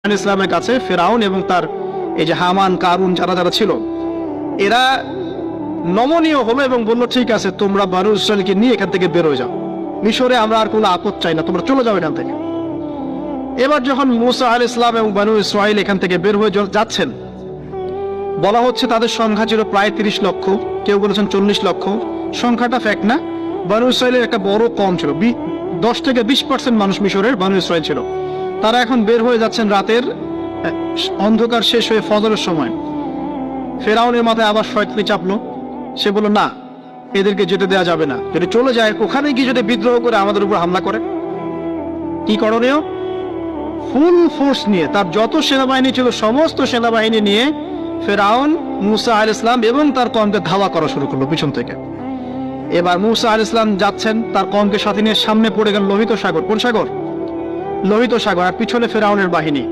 ইসলামের কাছে ফেরাউন এবং তার এই যে হামান কারুন যারা যারা ছিল এরা নমনীয় হলো এবং বললো ঠিক আছে তোমরা বনু ইসরাইলকে নিয়ে এখান থেকে বের হয়ে যাও, মিশরে আমরা আর কোনো আপদ চাই না, তোমরা চলে যাও এখান থেকে। এবার যখন মুসা আলাইহিস সালাম এবং বনু ইসরাইল এখান থেকে বের হয়ে যাচ্ছেন, বলা হচ্ছে তাদের সংখ্যা ছিল প্রায় 30 লক্ষ, কেউ বলেছেন 40 লক্ষ। সংখ্যাটা ফ্যাক্ট না, বনু ইসরাইলের একটা বড় কম ছিল, 10 থেকে 20% মানুষ মিশরের বনু ইসরাইল ছিল। তারা এখন বের হয়ে যাচ্ছেন রাতের অন্ধকার শেষ হয়ে ফজরের সময়। ফেরাউনের মাথায় আবার শয়তানি চাপলো, সে বলল না এদেরকে যেতে দেওয়া যাবে না, যদি চলে যায় ওখানে গিয়ে যদি বিদ্রোহ করে আমাদের উপর হামলা করে। কি করণীয়? ফুল ফোর্স নিয়ে তার যত সেনাবাহিনী ছিল সমস্ত সেনাবাহিনী নিয়ে ফেরাউন মুসা আলাইহিস সালাম এবং তার কওমকে ধাওয়া করা শুরু করলো পিছন থেকে। এবার মুসা আলাইহিস সালাম যাচ্ছেন, তার কওমকে সাথে নিয়ে সামনে পড়ে গেল লোহিত সাগর। কোন সাগর? লোহিত সাগর। আর পিছনে ফেরাউনের বাহিনী।